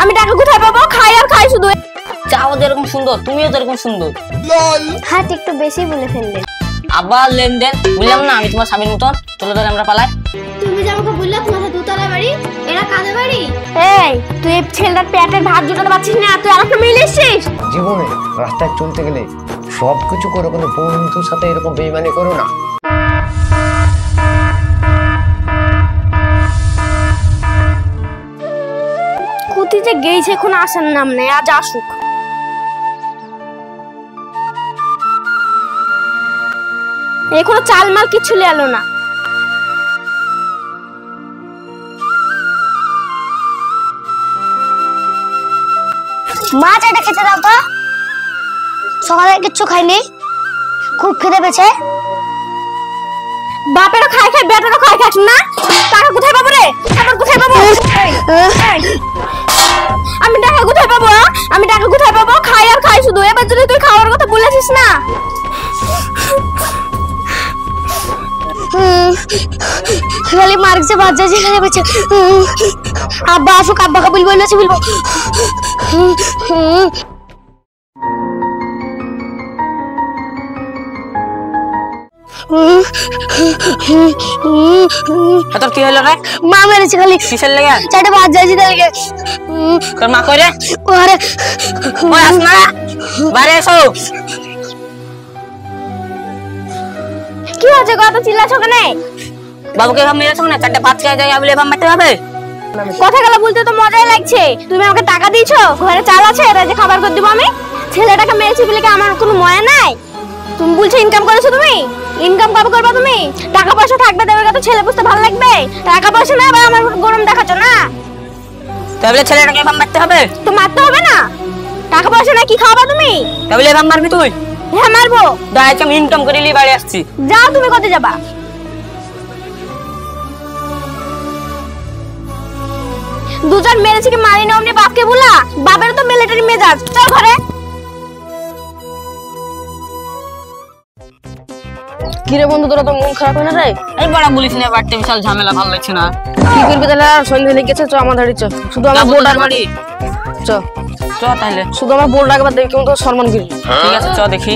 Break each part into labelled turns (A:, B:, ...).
A: আমি টাকা কোথায় পাবো? খাই আর খাই শুধু।
B: চাও যেরকম সুন্দর তুমিও যেরকম সুন্দর।
A: হ্যাঁ একটু বেশি বলে ফেললে।
B: আবার লেনদেন বললাম না আমি তোমার স্বামীর মতন। চলো তাহলে আমরা পালাই।
A: তুমি যে আমাকে বললে তোমাদের দুতলা বাড়ি, এরা কাদের বাড়ি? এই তুই ছেলেটার পেটের ভাত জোটাতে পারছিস না, তুই আরেকটা মেয়ে এসেছিস।
C: জীবনে রাস্তায় চলতে গেলে সবকিছু করো, কিন্তু বন্ধুর সাথে এরকম বেইমানি করো না।
A: কুতি যে গেইছে এখন আসার নাম নেই, আজ আসুক। এখনো চাল মাল কিছু এলো না।
D: মা চাটা খেতে দাও তো, সকালে কিচ্ছু খাইনি, খুব খিদে পেয়েছে।
A: বাপেরও খাই খাই বেটারও খাই খাস না, টাকা কোথায় পাবো রে? টাকা কোথায় পাবো? আমি টাকা কোথায় পাবো? আমি টাকা কোথায় পাবো? খাই আর খাই শুধু। এবার যদি তুই খাওয়ার কথা বলেছিস না,
D: খালি মার্কসে বাচ্চা যে খেলে পেয়েছে। আব্বা আসুক, আব্বাকে বলবো বলছি বলবো।
B: তোর কি হলো রে?
D: মা মেরেছে খালি।
B: কিসের লেগে?
D: চারটে বাদ যাইছি তার লেগে।
B: তোর মা কই রে?
D: ওরে
B: ওই আস না, বাইরে এসো।
A: কি হচ্ছে? কত চিল্লাছো কেন?
B: বাবুকে এভাবে মেরেছো না? চারটে বাচ্চা যায় বলে এভাবে মারতে হবে?
A: কথা গেলা বলতে তো মজাই লাগছে। তুমি আমাকে টাকা দিয়েছো, ঘরে চাল আছে, এরা যে খাবার করে দিব আমি। ছেলেটাকে মেরেছি বলে কি আমার কোনো ময়া নাই? তুমি বলছো ইনকাম করেছো, তুমি ইনকাম কবে করবা? তুমি টাকা পয়সা থাকবে, দেবের কথা ছেলে বুঝতে ভালো লাগবে। টাকা পয়সা না, আবার আমার গরম দেখাচ্ছ না।
B: তাহলে ছেলেটাকে এভাবে মারতে হবে?
A: তো মারতে হবে না? টাকা পয়সা না কি খাওয়াবা তুমি?
B: তাহলে এভাবে মারবি তুই?
A: হ্যাঁ মারবো।
B: দাঁড়াইছে আমি ইনকাম করে নিয়ে বাড়ি আসছি।
A: যাও, তুমি কোথায় যাবা? দুজন মেরেছি কি মারি না অমনি বাপকে বলা? বাপের তো মিলিটারি মেজাজ। চল ঘরে।
E: কি রে বন্ধু, তোরা তো মন খারাপ হয় না রে?
B: এই বড় বলিস না, বাড়িতে বিশাল ঝামেলা, ভালো লাগছে না।
E: কি করবি তাহলে? আর সন্ধ্যে লেগে গেছে, চ আমার ধারে চ। শুধু আমার বোর্ডার
B: বাড়ি
E: চ,
B: চ তাহলে।
E: শুধু আমার বোর্ড একবার দেখি কেমন তো সম্মান করি।
B: ঠিক আছে চ দেখি।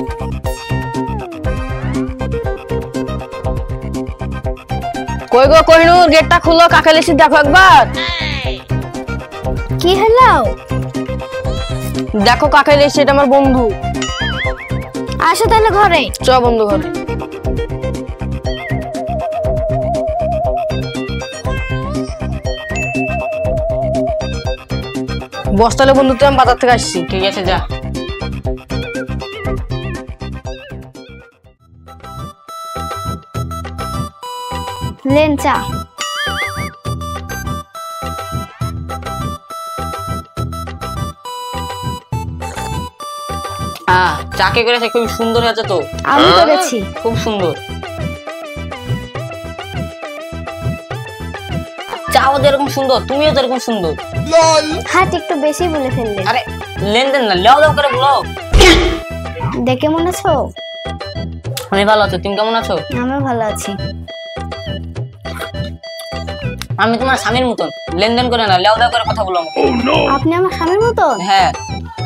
E: কই গো কহিনুর, গেটটা খুলো, কাকে লেছি দেখো একবার।
A: কি হলো?
E: দেখো কাকে লেছি, এটা আমার বন্ধু।
A: আসো তাহলে ঘরে।
E: চ বন্ধু ঘরে। বস্তালে বন্ধু, তুই আমি বাজার থেকে আসছি।
B: ঠিক আছে যা।
A: লেন চা।
B: চাকে করেছে, খুব সুন্দর আছে তো।
A: আমি করেছি।
B: খুব সুন্দর। চাও যেরকম সুন্দর তুমিও যেরকম সুন্দর।
A: হ্যাঁ একটু বেশি বলে ফেললে।
B: আরে লেনদেন না, লেও করে বলো।
A: দেখে কেমন আছো?
B: আমি ভালো আছি, তুমি কেমন আছো?
A: আমি ভালো আছি।
B: আমি তোমার স্বামীর মতন, লেনদেন করে না, লেও করে কথা বলো।
A: আপনি আমার স্বামীর মতো?
B: হ্যাঁ।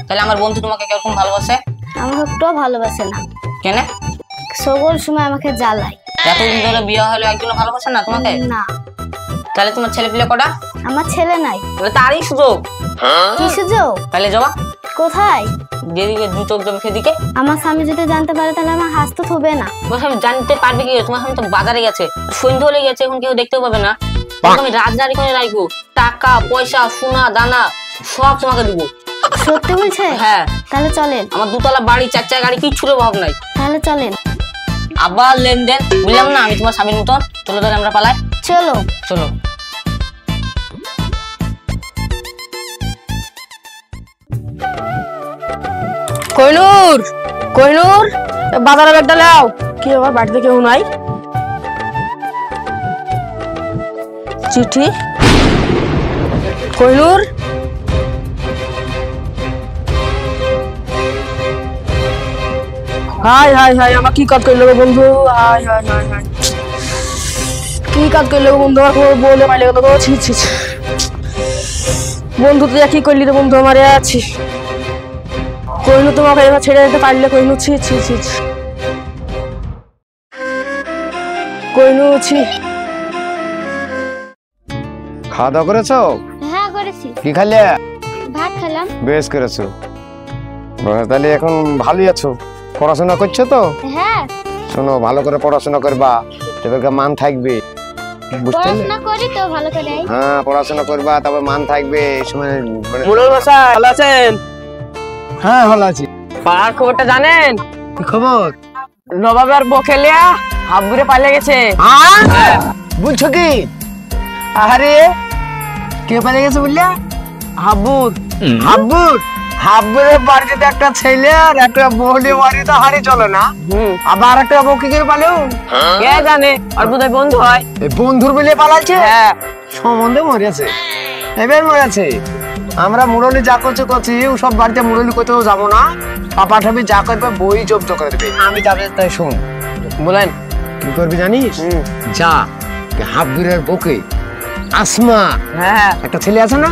B: তাহলে আমার বন্ধু তোমাকে কিরকম ভালোবাসে?
A: আমাকে একটু ভালোবাসে না।
B: কেন?
A: সকল সময় আমাকে জ্বালায়।
B: এতদিন ধরে বিয়ে হলো একজনও ভালোবাসে না তোমাকে?
A: না।
B: তাহলে তোমার ছেলে পিলে কটা?
A: আমার ছেলে নাই।
B: তাহলে তারই সুযোগ।
A: কি সুযোগ?
B: তাহলে যাওয়া
A: কোথায়?
B: যেদিকে দু চোখ যাবে সেদিকে।
A: আমার স্বামী যদি জানতে পারে তাহলে আমার হাসতে হবে না।
B: তোমার স্বামী জানতে পারবে কি? তোমার স্বামী তো বাজারে গেছে, সন্ধ্যে হলে গেছে, এখন কেউ দেখতেও পাবে না। তুমি রাজধানী করে রাখবো, টাকা পয়সা সোনা দানা সব তোমাকে দিব।
A: সত্যি বলছে?
B: হ্যাঁ।
A: তাহলে চলেন।
B: আমার দুতলা বাড়ি, চার চাকা গাড়ি, কিচ্ছুর অভাব নাই।
A: তাহলে চলেন।
B: আবার লেনদেন বললাম না আমি তোমার স্বামীর মতন। চলো তাহলে আমরা পালাই।
A: চলো
B: চলো।
E: কহিনুর, কহিনুর, বাজারে ব্যাগটা লাও। কি আবার বাড়িতে কেউ নাই? চিঠি। কহিনুর, হাই হাই হাই, আমার কি কাজ করলো বন্ধু? হাই হাই হাই হাই, কি কাজ করলো বন্ধু? আমার বলে মাইলে কথা তো ছি ছি। বন্ধু তুই কি করলি রে বন্ধু, আমারে আছিস কইনু, তোমাকে এবার ছেড়ে দিতে পারলে কইনু, ছি ছি ছি ছি। কইনু ছি।
C: খাওয়া দাওয়া করেছো?
A: হ্যাঁ করেছি।
C: কি খাইলে?
A: ভাত খেলাম।
C: বেশ করেছো। তাহলে এখন ভালোই আছো? পড়াশোনা করছো তো?
A: হ্যাঁ
C: শোনো, ভালো করে পড়াশোনা করবা, তবে মান থাকবে, বুঝতে পারলে?
A: পড়াশোনা করি তো ভালো করে।
C: হ্যাঁ, পড়াশোনা করবা, তবে মান থাকবে। এই সময়
E: মুরল মশাই ভালো আছেন?
C: হ্যাঁ ভালো আছি।
E: পাড়ার খবরটা জানেন?
C: কি খবর?
E: নবাবের বকেলিয়া হাবুরে পালিয়ে গেছে।
C: বলছো কি? আরে কে পালিয়ে গেছে বললে?
E: হাবুর।
C: হাব্বুর? হাব্বুরের বাড়িতে একটা ছেলে আর একটা বউলি বাড়িতে হারি চলে না, আবার একটা বউ কি করে পালেও?
E: কে জানে, আর বোধহয় বন্ধু হয়।
C: এই বন্ধুর মিলে পালাচ্ছে?
E: হ্যাঁ
C: সম্বন্ধে মরেছে, এবার মরেছে। আমরা মুরলি যা করছে করছি, সব বাড়িতে মুরলি কোথাও যাবো না। পাপা ঠাবি যা করবে বই জব্দ করে দেবে। আমি যাবে তাই শোন,
E: বলেন।
C: কি করবি জানিস? যা হাব্বুরের বউকে আসমা,
E: হ্যাঁ
C: একটা ছেলে আছে না,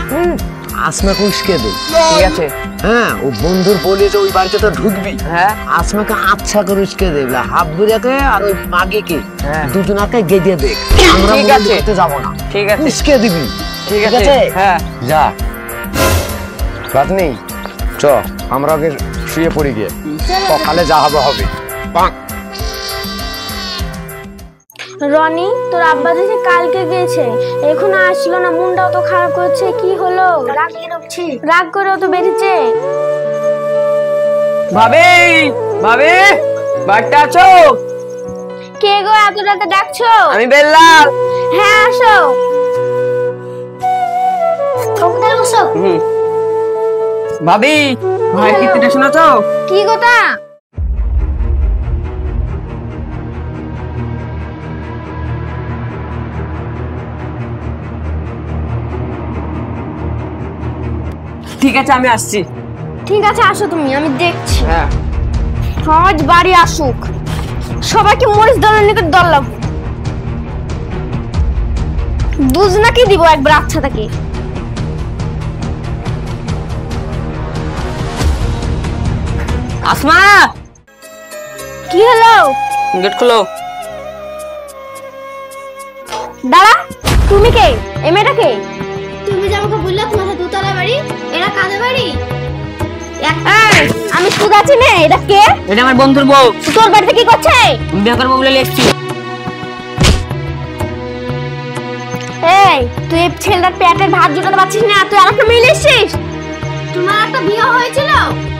C: আসমাকে উস্কে দে।
E: ঠিক আছে।
C: হ্যাঁ, ও বন্ধুর বলে যে ওই বাড়িতে তো ঢুকবি,
E: হ্যাঁ
C: আসমাকে আচ্ছা করে উস্কে দেবে। হাব্বুরাকে আর ওই মাগিকে
E: হ্যাঁ।
C: দুজনাকে গেঁদে দেখ। আমরা
E: ঠিক
C: মুরলি
E: আছে।
C: করতে যাবো না,
E: ঠিক আছে।
C: উস্কে দিবি।
E: ঠিক আছে। হ্যাঁ
C: যা, বাদ নেই। চ, আমরা আগে শুয়ে পড়ি গিয়ে, সকালে যা হবে হবে।
A: রনি, তোর আব্বা যে কালকে গেছে, এখনো আসলো না, মনটাও তো খারাপ করছে। কি হলো? রাগ করেও তো বেরিয়েছে।
E: ভাবি, ভাবি বাড়িতে আছো?
A: কে গো এত রাতে ডাকছো?
E: আমি বেল্লাল।
A: হ্যাঁ আসো।
E: ভাবি, ভাই কীর্তিটা শোনাছো?
A: কি কথা?
E: ঠিক আছে আমি আসছি।
A: ঠিক আছে আসো তুমি, আমি দেখছি।
E: হ্যাঁ
A: আজ বাড়ি আসুক, সবাইকে মরিচ দলের নিকট দরলাম। দুধ নাকি দিব একবার আচ্ছা তাকে।
B: আসমা,
A: কি হলো?
B: গেট খোলো।
A: দাঁড়া, তুমি কে? এই মেয়েটা কে? তুমি যে আমাকে বললে তোমাদের দুতলা বাড়ি, এরা কাদের বাড়ি? আমি সুদাচ্ছি না, এটা কে?
B: এটা আমার বন্ধুর বউ,
A: তোর বাড়িতে কি করছে?
B: বিয়ে করবো বলে এসেছি।
A: এই, তুই এই ছেলেটার পেটের ভাত জুটাতে পারছিস না, তুই আরেকটা মেয়ে এসেছিস? তোমার একটা বিয়ে হয়েছিল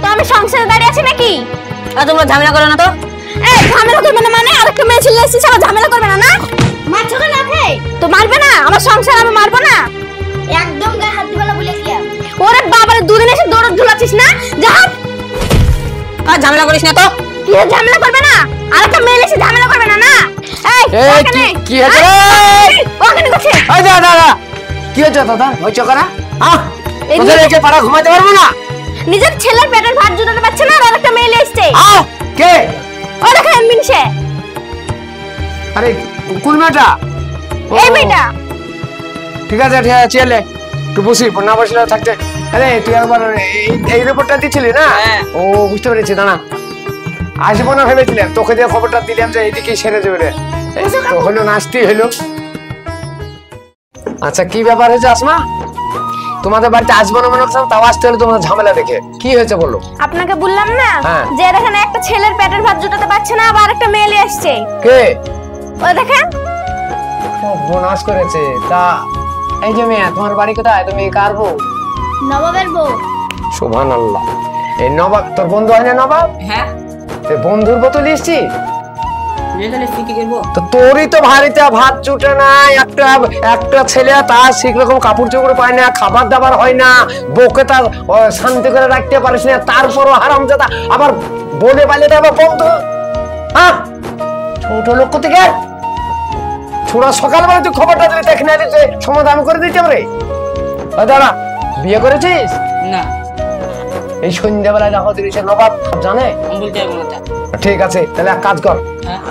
A: তো আমি সংসারে দাঁড়িয়ে আছি নাকি?
B: আর তোমরা ঝামেলা করো না তো।
A: এই ঝামেলা করবে না মানে? আরেকটা মেয়ে ছেলে এসেছিস, আবার ঝামেলা করবে না? না মারছো কেন আপনি? তো মারবে না, আমার সংসার আমি মারবো না। একদম গায়ে হাত দিবা না বলে কি? ওরে বাবারে, দুদিন এসে দৌড় ঝুলাচ্ছিস না? যা।
B: আর ঝামেলা করিস না তো।
A: কি ঝামেলা করবে না? আরেকটা মেয়ে এসে ঝামেলা করবে না? না এই ওখানে
C: কি হয়েছে?
A: ওখানে করছে।
C: এই দাদা, কি হয়েছে দাদা? হয়েছে কারা? তোদের একে পাড়া ঘুমাতে পারবো না?
A: নিজের ছেলের পেটের ভাত জুটাতে পারছে না, আর আরেকটা মেয়ে এসেছে।
C: কে?
A: ও দেখেন মিনসে।
C: আরে কোন মেয়েটা?
A: এই মেয়েটা।
C: ঠিক আছে ঠিক আছে, চলে একটু বসি, না বসলে থাকতে। আরে তুই একবার এই রিপোর্টটা দিচ্ছিলি না? ও বুঝতে পেরেছি, দাঁড়া। আসবো না ভেবেছিলাম, তোকে দিয়ে খবরটা দিলাম যে এইদিকে সেরে যাবে রে। তো হলো, নাচটি হলো। আচ্ছা, কি ব্যাপার হয়েছে আসমা? তোমাদের বাড়িতে আসবো না মনে করছিলাম, তাও আসতে হলো তোমাদের ঝামেলা দেখে। কি হয়েছে বলো?
A: আপনাকে বললাম না যে এখানে একটা ছেলের পেটের ভাত জুটাতে পারছে না, আবার একটা মেয়ে আসছে।
C: কে?
A: ও দেখেন।
C: বোনাস করেছে। তা এই যে মেয়ে, তোমার বাড়ি কোথায়? তুমি কার বউ?
A: নবাবের বউ।
C: সুবহানাল্লাহ। এই নবাব তোর বন্ধু হয় না? নবাব,
B: হ্যাঁ
C: বন্ধুর বোতল এসছি
B: কি করবো?
C: তো তোরই তো ভারিতে ভাত জুটে না। একটা ছেলে তার ঠিক রকম কাপড় চোপড় পায় না, খাবার দাবার হয় না, বউকে তার শান্তি করে রাখতে পারিস না, তারপরও হারামজাদা আবার বলে বালে দেবো বন্ধু। হ্যাঁ, ছোট লোক থেকে ছোড়া সকালবেলা তুই খবরটা দিলে দেখে না দিতে সমাধান করে দিতে পারে। দাঁড়া, বিয়ে করেছিস?
B: না,
C: এই সন্ধ্যাবেলায় দেখো দিয়েছে নবাব জানে?
B: বলতে পারবো না।
C: ঠিক আছে, তাহলে এক কাজ কর,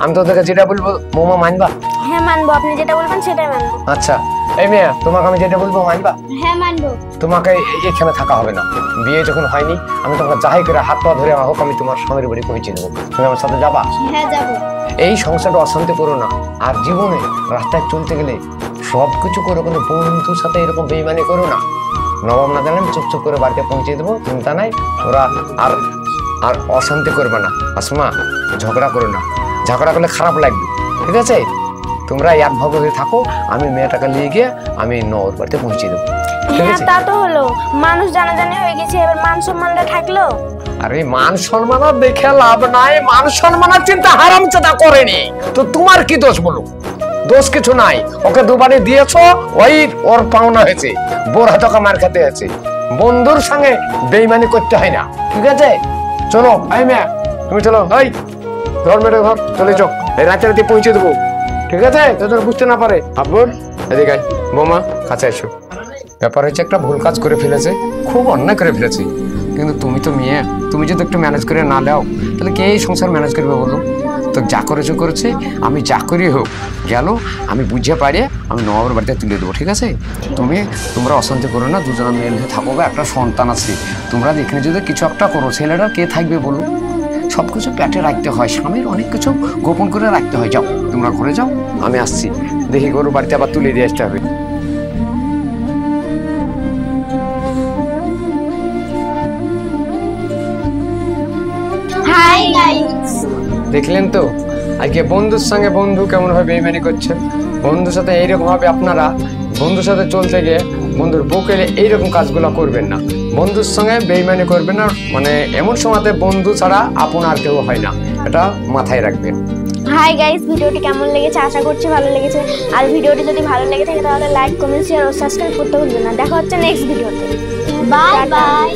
C: আমি তোদেরকে যেটা বলবো মোমা মানবা?
A: হ্যাঁ মানবো, আপনি যেটা বলবেন সেটাই মানবো।
C: আচ্ছা, এই মেয়ে, তোমাকে আমি যেটা বলবো মানবা?
A: হ্যাঁ মানবো।
C: তোমাকে এখানে থাকা হবে না। বিয়ে যখন হয়নি, আমি তোমাকে যাই করে হাত পা ধরে হোক আমি তোমার স্বামীর বাড়ি পৌঁছে দেবো। তুমি আমার সাথে যাবা?
A: হ্যাঁ যাবো।
C: এই সংসারটা অশান্তি করো না। আর জীবনে রাস্তায় চলতে গেলে সবকিছু করো, কোনো বন্ধুর সাথে এরকম বেইমানি করো না। নবম না জানেন, চুপচুপ করে বাড়িতে পৌঁছে দেবো, চিন্তা নাই। ওরা আর আর অশান্তি করবে না। আসমা, ঝগড়া করো না, ঝগড়া করলে খারাপ লাগবে, ঠিক আছে? তোমরা একভাবে হয়ে থাকো, আমি মেয়েটাকে নিয়ে গিয়ে আমি নওর বাড়িতে পৌঁছে দেবো, ঠিক
A: হ্যাঁ
C: আছে?
A: তা তো হলো, মানুষ জানাজানি হয়ে গেছে, এবার মান সম্মানটা থাকলো।
C: আরে মান সম্মান দেখে লাভ নাই, মান সম্মানের চিন্তা হারামজাদা করেনি তো তোমার কি দোষ বলো? দোষ কিছু নাই, ওকে দুবারে দিয়েছো, ওই ওর পাওনা হয়েছে, বোর হাতকা মার খেতে আছে। বন্ধুর সঙ্গে বেইমানি করতে হয় না, ঠিক আছে? চলো এই মেয়ে, তুমি চলো, এই ধর মেরে ধর, চলে চো, এই রাতে রাতে পৌঁছে দেবো, ঠিক আছে? তোদের বুঝতে না পারে। আব্বুর এদিকে আয়, বৌমা কাছে এসো। ব্যাপার হচ্ছে একটা ভুল কাজ করে ফেলেছে, খুব অন্যায় করে ফেলেছে, কিন্তু তুমি তো মেয়ে, তুমি যদি একটু ম্যানেজ করে না নাও তাহলে কে এই সংসার ম্যানেজ করবে বলো? তো যা করেছো করেছে, আমি যা করি হোক গেল, আমি বুঝে পারে আমি নবাবের বাড়িতে তুলে দেবো, ঠিক আছে? তোমরা অশান্তি করো না, দুজনে মিলে থাকো, একটা সন্তান আছে। তোমরা এখানে যদি কিছু একটা করো, ছেলেটা কে থাকবে বলো? সব কিছু পেটে রাখতে হয়, স্বামীর অনেক কিছু গোপন করে রাখতে হয়। যাও তোমরা ঘরে যাও, আমি আসছি, দেখি গরু বাড়িতে আবার তুলে দিয়ে আসতে হবে।
A: হাই গাইস,
C: দেখলেন তো আজকে বন্ধুর সঙ্গে বন্ধু কেমন ভাবে বেইমানি করছে। বন্ধুর সাথে এইরকম ভাবে আপনারা বন্ধুর সাথে চলতে গিয়ে বন্ধুর বুকে এইরকম কাজগুলো করবেন না। বন্ধুর সঙ্গে বেইমানি করবেন না, মানে এমন সময়তে বন্ধু ছাড়া আপন আর কেউ হয় না, এটা মাথায় রাখবেন।
A: হাই গাইস, ভিডিওটি কেমন লেগেছে আশা করছি ভালো লেগেছে। আর ভিডিওটি যদি ভালো লেগে থাকে তাহলে লাইক, কমেন্ট, শেয়ার ও সাবস্ক্রাইব করতে ভুলবেন না। দেখা হচ্ছে নেক্সট ভিডিওতে। Bye bye.